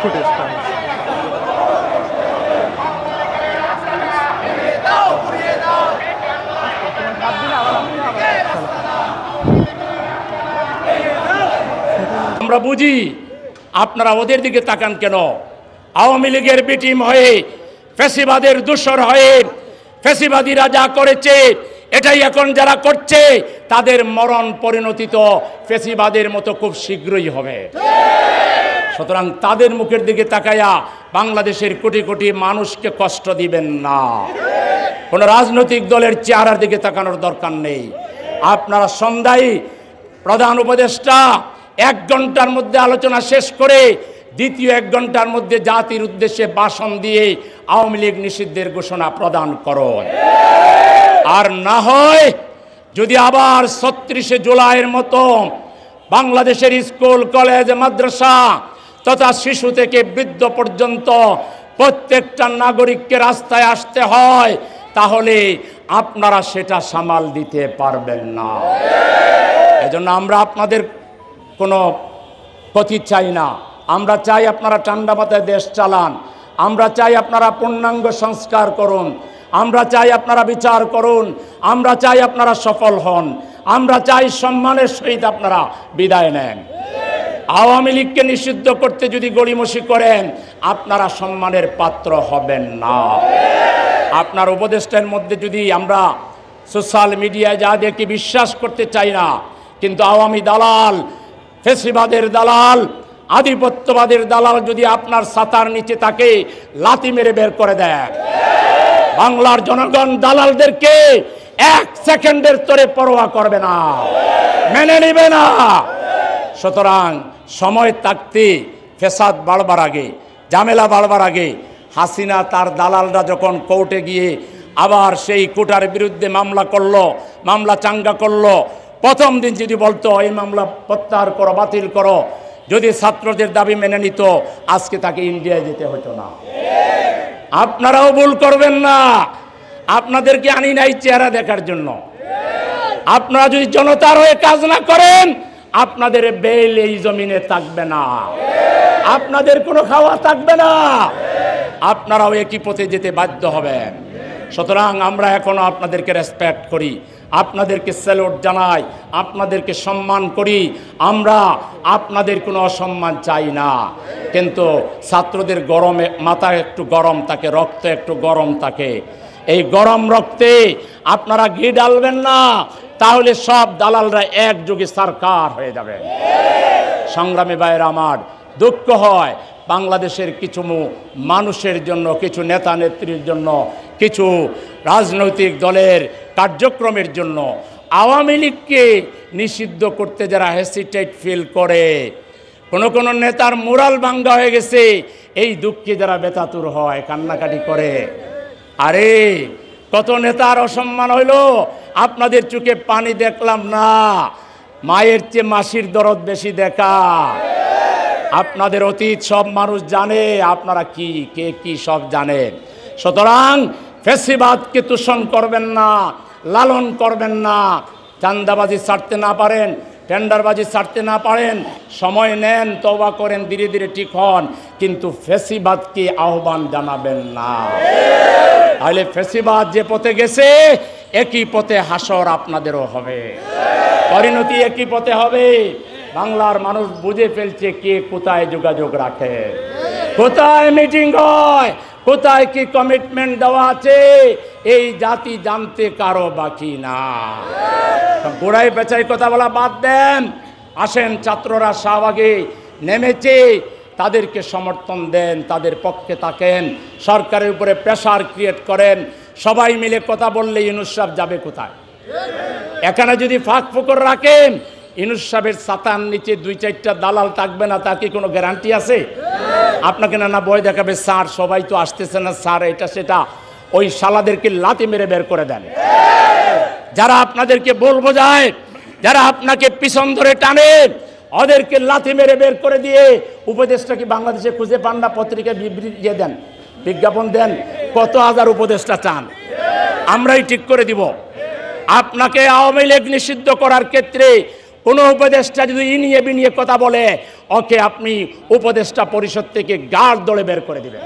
Footage. আমরা বুঝি আপনারা ওদের দিকে তাকান কেন? আওয়ামী লীগের বি টিম হয়ে, ফ্যাসিবাদের দূষর হয়ে, ফ্যাসিবাদীরা যা করেছে এটাই এখন যারা করছে তাদের মরণ পরিণতি তো ফ্যাসিবাদের মতো খুব শীঘ্রই হবে। সুতরাং তাদের মুখের দিকে তাকায়া বাংলাদেশের কোটি কোটি মানুষকে কষ্ট দিবেন না। কোনো রাজনৈতিক দলের চেহারার দিকে তাকানোর দরকার নেই। আপনারা সন্ধ্যায় প্রধান উপদেষ্টা 1 ঘন্টার মধ্যে আলোচনা শেষ করে দ্বিতীয় 1 ঘন্টার মধ্যে জাতির উদ্দেশ্যে ভাষণ দিয়ে আওয়ামী লীগ নিষিদ্ধের ঘোষণা প্রদান করুন। আর না হয় যদি আবার 36শে জুলাইয়ের মতো বাংলাদেশের স্কুল, কলেজ, মাদ্রাসা তথা শিশু থেকে বৃদ্ধ পর্যন্ত প্রত্যেকটা নাগরিককে রাস্তায় আসতে হয়, তাহলে আপনারা সেটা সামাল দিতে পারবেন না। এজন্য আমরা আপনাদের কোনো ক্ষতি চাই না। আমরা চাই আপনারা ঠান্ডা মাথায় দেশ চালান। আমরা চাই আপনারা পূর্ণাঙ্গ সংস্কার করুন। আমরা চাই আপনারা বিচার করুন। আমরা চাই আপনারা সফল হন। আমরা চাই সম্মানের সহিত আপনারা বিদায় নেন। আওয়ামী লীগকে নিষিদ্ধ করতে যদি গড়িমসি করেন, আপনারা সম্মানের পাত্র হবেন না। আপনার উপদেষ্টার মধ্যে যদি আমরা সোশ্যাল মিডিয়ায় যা দেখি বিশ্বাস করতে চাই না, কিন্তু আওয়ামী দালাল, ফ্যাসিবাদের দালাল, আধিপত্যবাদের দালাল যদি আপনার ছাতার নিচে থাকে, লাথি মেরে বের করে দেয়। বাংলার জনগণ দালালদেরকে 1 সেকেন্ডের তরে পরোয়া করবে না, মেনে নেবে না। সুতরাং সময় থাকতে ফ্যাসাদ বাড়বার আগে, ঝামেলা বাড়বার আগে, হাসিনা তার দালালরা যখন কোর্টে গিয়ে আবার সেই কোটার বিরুদ্ধে মামলা করলো, মামলা চাঙ্গা করলো, প্রথম দিন যদি বলতো এই মামলা প্রত্যাহার করো, বাতিল করো, যদি ছাত্রদের দাবি মেনে নিত, আজকে তাকে ইন্ডিয়ায় যেতে হতো না। আপনারাও ভুল করবেন না। আপনাদেরকে আনি নাই চেহারা দেখার জন্য। আপনারা যদি জনতার হয়ে কাজ না করেন, আপনাদের বেল এই জমিনে থাকবে না, আপনাদের কোনো খাওয়া থাকবে না, আপনারাও একই পথে যেতে বাধ্য হবেন। সুতরাং আমরা এখনো আপনাদেরকে রেসপেক্ট করি, আপনাদেরকে স্যালুট জানাই, আপনাদেরকে সম্মান করি। আমরা আপনাদের কোনো অসম্মান চাই না। কিন্তু ছাত্রদের গরমে মাথা একটু গরম থাকে, রক্ত একটু গরম থাকে। এই গরম রক্তে আপনারা ঘি ডালবেন না, তাহলে সব দালালরা একযোগে সরকার হয়ে যাবে। সংগ্রামী ভাইয়েরা আমার, দুঃখ হয় বাংলাদেশের কিছু মানুষের জন্য, কিছু নেতা নেত্রীর জন্য, কিছু রাজনৈতিক দলের কার্যক্রমের জন্য আওয়ামী লীগকে নিষিদ্ধ করতে যারা হেসিটেট ফিল করে, কোনো নেতার মোরাল ভাঙ্গা হয়ে গেছে, এই দুঃখে যারা বেতাতুর হয়, কান্নাকাটি করে। আরে কত নেতার অসম্মান হইল, আপনাদের চোখে পানি দেখলাম না। মায়ের চেয়ে মাসির দরদ বেশি দেখা। আপনাদের অতীত সব মানুষ জানে, আপনারা কি কে কি সব জানেন। সুতরাং ফ্যাসিবাদকে তুষণ করবেন না, লালন করবেন না। চাঁদাবাজি ছাড়তে না পারেন, টেন্ডারবাজি ছাড়তে না পারেন, সময় নেন, তওবা করেন, ধীরে ধীরে ঠিক হন, কিন্তু ফ্যাসিবাদকে আহ্বান জানাবেন না। তাহলে ফ্যাসিবাদ যে পথে গেছে, একই পথে হাসর আপনাদেরও হবে, পরিণতি একই পথে হবে। বাংলার মানুষ বুঝে ফেলছে কে কোথায় যোগাযোগ রাখে, কোথায় মিটিং হয়, কোথায় কি কমিটমেন্ট দেওয়া আছে, এই জাতি জানতে কারো বাকি না। গোড়াই পেঁচাই কথা বলা বাদ দেন। আসেন, ছাত্ররা শাহবাগে নেমেছে, তাদেরকে সমর্থন দেন, তাদের পক্ষে থাকেন, সরকারের উপরে প্রেসার ক্রিয়েট করেন। সবাই মিলে কথা বললে ইউনূস সাহেব যাবে কোথায়? এখানে যদি ফাঁক ফোকর রাখেন, ইউনূস সাহেবের ছাতার নিচে 2-4টা দালাল থাকবে না, তার কি কোনো গ্যারান্টি আছে? আপনাকে না ভয় দেখাবে, স্যার সবাই তো আসতেছে না, স্যার এটা সেটা, ওই শালাদেরকে লাথি মেরে বের করে দেন। যারা আপনাদেরকে ভুল বোঝায়, যারা আপনাকে পিছন ধরে টানে, ওদেরকে লাথি মেরে বের করে দিয়ে উপদেষ্টা কি বাংলাদেশে খুঁজে পান না? পত্রিকায় বিবৃতি দেন, বিজ্ঞাপন দেন, কত হাজার উপদেষ্টা চান, আমরাই ঠিক করে দিব। আপনাকে আওয়ামী লীগ নিষিদ্ধ করার ক্ষেত্রে কোনো উপদেষ্টা যদি ইনিয়ে বিনিয়ে কথা বলে, ওকে আপনি উপদেষ্টা পরিষদ থেকে গাড় দৌড়ে বের করে দিবেন।